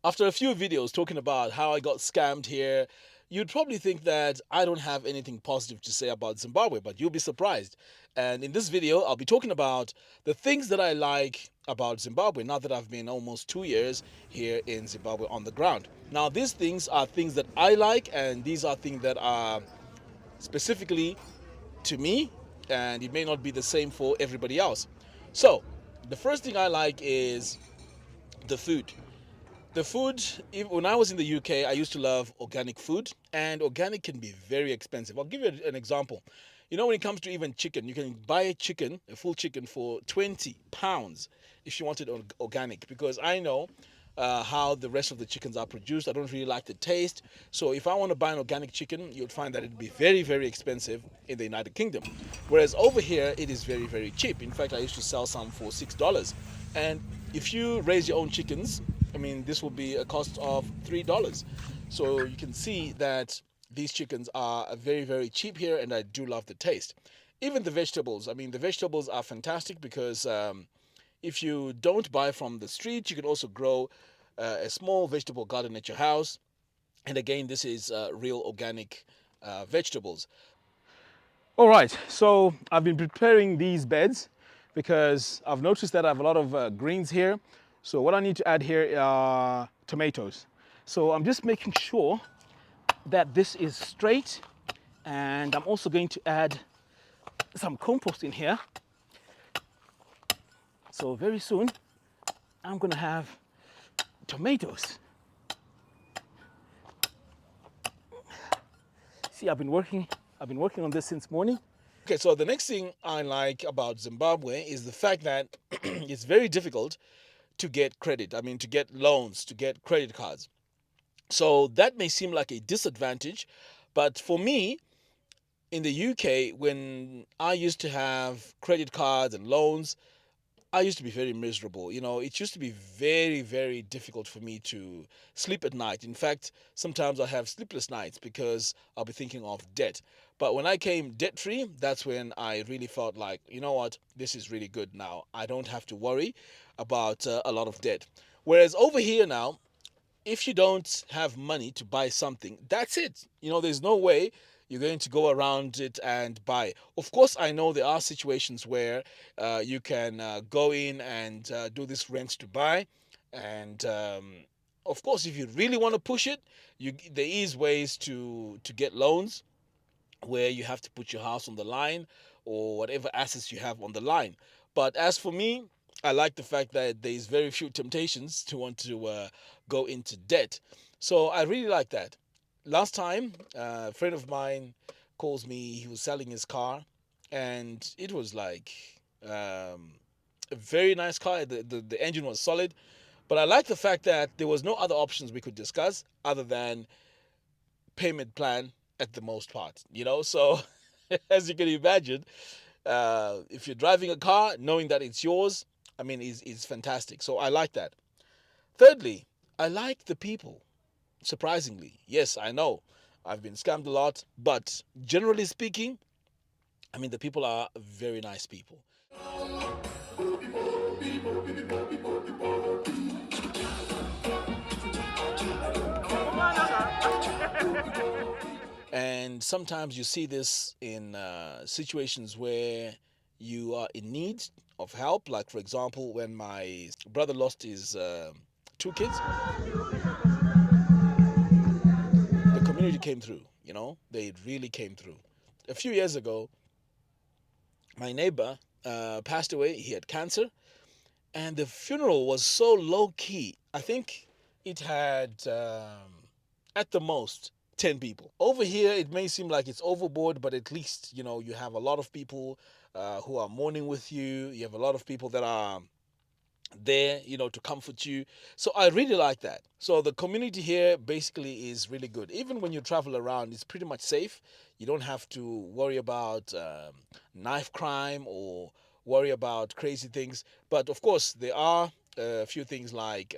After a few videos talking about how I got scammed here, you'd probably think that I don't have anything positive to say about Zimbabwe, but you'll be surprised. And in this video, I'll be talking about the things that I like about Zimbabwe now that I've been almost 2 years here in Zimbabwe on the ground. Now, these things are things that I like, and these are things that are specifically to me, and it may not be the same for everybody else. So, the first thing I like is the food. The food, when I was in the UK, I used to love organic food, and organic can be very expensive. I'll give you an example. You know, when it comes to even chicken, you can buy a chicken, a full chicken, for £20 if you want it organic, because I know how the rest of the chickens are produced. I don't really like the taste. So if I want to buy an organic chicken, you'd find that it'd be very, very expensive in the United Kingdom. Whereas over here, it is very, very cheap. In fact, I used to sell some for $6. And if you raise your own chickens, I mean, this will be a cost of $3. So you can see that these chickens are very, very cheap here, and I do love the taste. Even the vegetables. I mean, the vegetables are fantastic because if you don't buy from the street, you can also grow a small vegetable garden at your house. And again, this is real organic vegetables. All right, so I've been preparing these beds because I've noticed that I have a lot of greens here. So what I need to add here are tomatoes. So I'm just making sure that this is straight, and I'm also going to add some compost in here. So very soon I'm gonna have tomatoes. See, I've been working on this since morning. Okay, so the next thing I like about Zimbabwe is the fact that it's very difficult to get credit. I mean, to get loans, to get credit cards. So that may seem like a disadvantage, but for me, in the UK, when I used to have credit cards and loans, I used to be very miserable. You know, it used to be very, very difficult for me to sleep at night. In fact, sometimes I have sleepless nights because I'll be thinking of debt. But when I came debt free, that's when I really felt like, you know what, this is really good now. I don't have to worry about a lot of debt. Whereas over here now, if you don't have money to buy something, that's it. You know, there's no way you're going to go around it and buy. Of course, I know there are situations where you can go in and do this rent to buy. And of course, if you really want to push it, there is ways to get loans where you have to put your house on the line or whatever assets you have on the line. But as for me, I like the fact that there's very few temptations to want to go into debt. So I really like that. Last time, a friend of mine calls me, he was selling his car, and it was like a very nice car. The engine was solid. But I like the fact that there was no other options we could discuss other than payment plan at the most part, you know. So as you can imagine, if you're driving a car knowing that it's yours, I mean, is fantastic. So I like that. Thirdly, I like the people. Surprisingly, yes, I know I've been scammed a lot, but generally speaking, I mean, the people are very nice people. And sometimes you see this in situations where you are in need of help. Like, for example, when my brother lost his two kids, the community came through, you know, they really came through. A few years ago, my neighbor passed away. He had cancer, and the funeral was so low key. I think it had, at the most, 10 people. Over here, it may seem like it's overboard, but at least, you know, you have a lot of people who are mourning with you. You have a lot of people that are there, you know, to comfort you. So I really like that. So the community here basically is really good. Even when you travel around, it's pretty much safe. You don't have to worry about knife crime or worry about crazy things. But of course, there are a few things like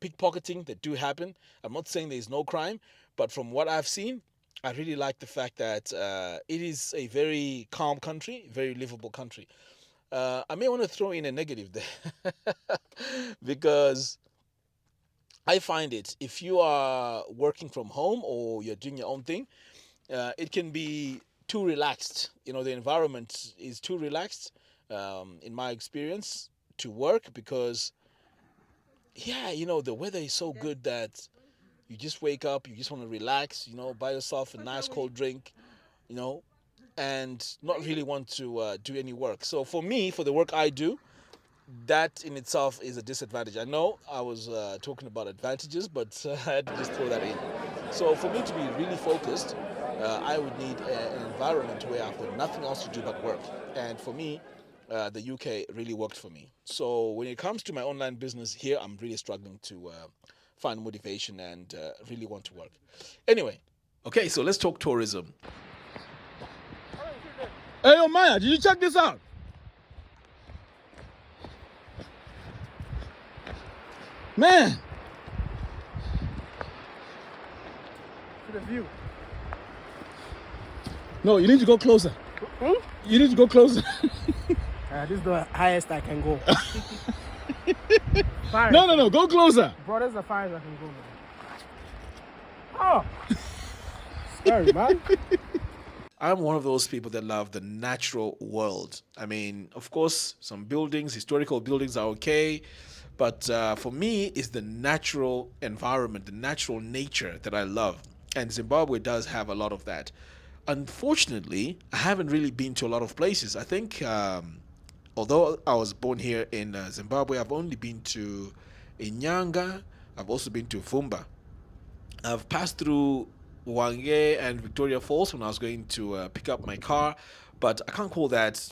pickpocketing that do happen. I'm not saying there's no crime, but from what I've seen, I really like the fact that it is a very calm country, very livable country. I may want to throw in a negative there because I find it, if you are working from home or you're doing your own thing, it can be too relaxed. The environment is too relaxed, in my experience, to work because, yeah, the weather is so good that you just wake up, you just want to relax, buy yourself a nice cold drink, you know, and not really want to do any work. So for me, for the work I do, that in itself is a disadvantage. I know I was talking about advantages, but I had to just throw that in. So for me to be really focused, I would need an environment where I've got nothing else to do but work. And for me, the UK really worked for me. So when it comes to my online business here, I'm really struggling to find motivation and really want to work. Anyway, okay, so let's talk tourism. Hey, yo, Maya, did you check this out? Man, to the view. No, you need to go closer. You need to go closer. This is the highest I can go. No, go closer. Bro, this is the farthest I can go, man. Oh! Scary, man. I'm one of those people that love the natural world. I mean, of course, some buildings, historical buildings are okay. But for me, it's the natural environment, the natural nature that I love. And Zimbabwe does have a lot of that. Unfortunately, I haven't really been to a lot of places. I think, although I was born here in Zimbabwe, I've only been to Inyanga. I've also been to Vumba. I've passed through Wange and Victoria Falls when I was going to pick up my car, but I can't call that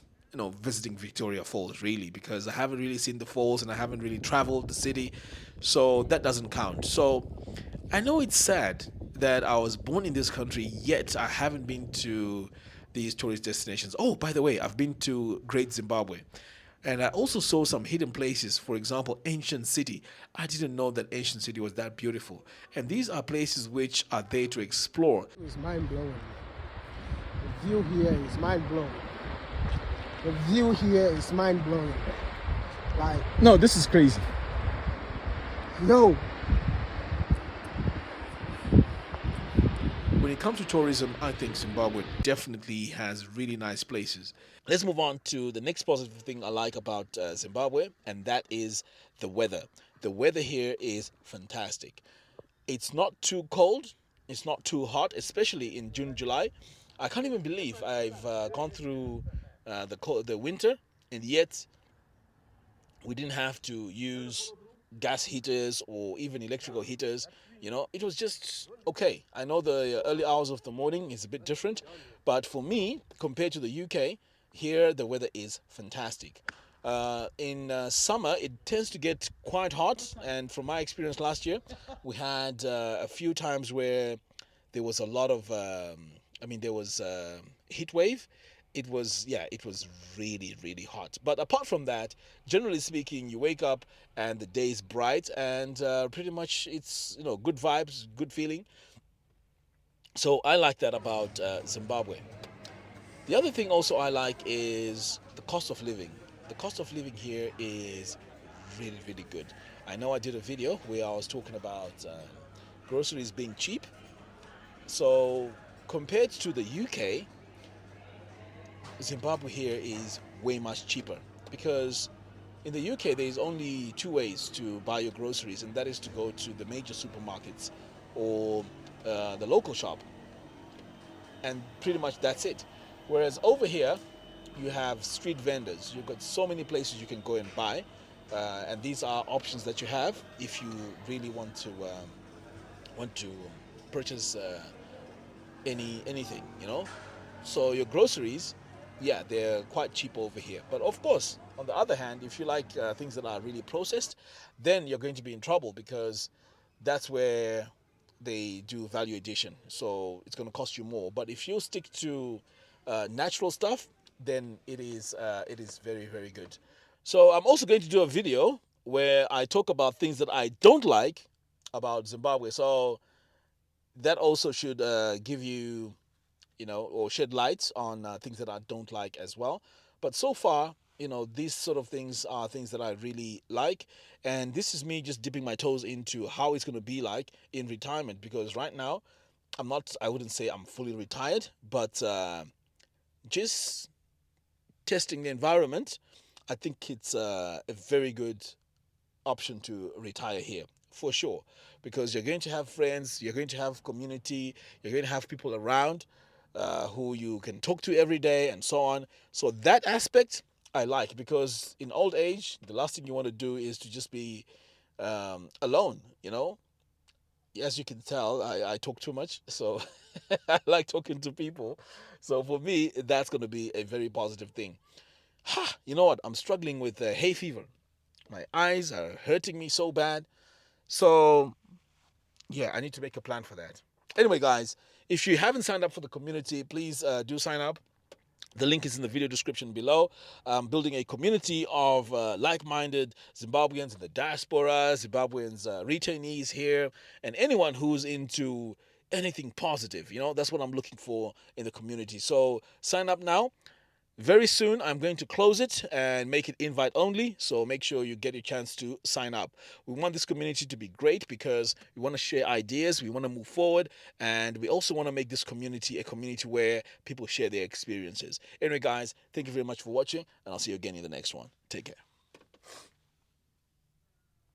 visiting Victoria Falls really, because I haven't really seen the falls and I haven't really traveled the city, so that doesn't count. So I know it's sad that I was born in this country, yet I haven't been to these tourist destinations. Oh, by the way, I've been to Great Zimbabwe. And I also saw some hidden places, for example, Ancient City. I didn't know that Ancient City was that beautiful. And these are places which are there to explore. It's mind blowing. The view here is mind blowing. The view here is mind blowing. Like, no, this is crazy. No. When it comes to tourism, I think Zimbabwe definitely has really nice places. Let's move on to the next positive thing I like about Zimbabwe, and that is the weather. The weather here is fantastic. It's not too cold, it's not too hot, especially in June, July. I can't even believe I've gone through the winter, and yet we didn't have to use gas heaters or even electrical heaters. It was just okay. I know the early hours of the morning is a bit different, but for me, compared to the UK, here the weather is fantastic. In summer, it tends to get quite hot, and from my experience last year, we had a few times where there was a lot of, there was heat wave. It was really, really hot. But apart from that, generally speaking, you wake up and the day is bright, and pretty much it's good vibes, good feeling. So I like that about Zimbabwe. The other thing also I like is the cost of living. The cost of living here is really, really good. I know I did a video where I was talking about groceries being cheap. So compared to the UK, Zimbabwe here is way much cheaper, because in the UK there's only two ways to buy your groceries, and that is to go to the major supermarkets or the local shop, and pretty much that's it. Whereas over here you have street vendors. You've got so many places you can go and buy, and these are options that you have if you really want to purchase anything. So your groceries, yeah, they're quite cheap over here. But of course, on the other hand, if you like things that are really processed, then you're going to be in trouble, because that's where they do value addition. So it's going to cost you more. But if you stick to natural stuff, then it is very, very good. So I'm also going to do a video where I talk about things that I don't like about Zimbabwe. So that also should give you, or shed lights on things that I don't like as well. But so far, these sort of things are things that I really like. And this is me just dipping my toes into how it's going to be like in retirement, because right now I wouldn't say I'm fully retired, but just testing the environment, I think it's a very good option to retire here for sure, because you're going to have friends, you're going to have community, you're going to have people around who you can talk to every day and so on. So that aspect I like, because in old age, the last thing you want to do is to just be alone. As you can tell, I talk too much, so I like talking to people. So for me, that's going to be a very positive thing. You know what? I'm struggling with hay fever. My eyes are hurting me so bad. So, yeah, I need to make a plan for that. Anyway, guys, if you haven't signed up for the community, please do sign up. The link is in the video description below. Building a community of like minded Zimbabweans in the diaspora, Zimbabweans, returnees here, and anyone who's into anything positive. That's what I'm looking for in the community. So sign up now. Very soon, I'm going to close it and make it invite only. So make sure you get your chance to sign up. We want this community to be great because we want to share ideas, we want to move forward, and we also want to make this community a community where people share their experiences. Anyway, guys, thank you very much for watching, and I'll see you again in the next one. Take care.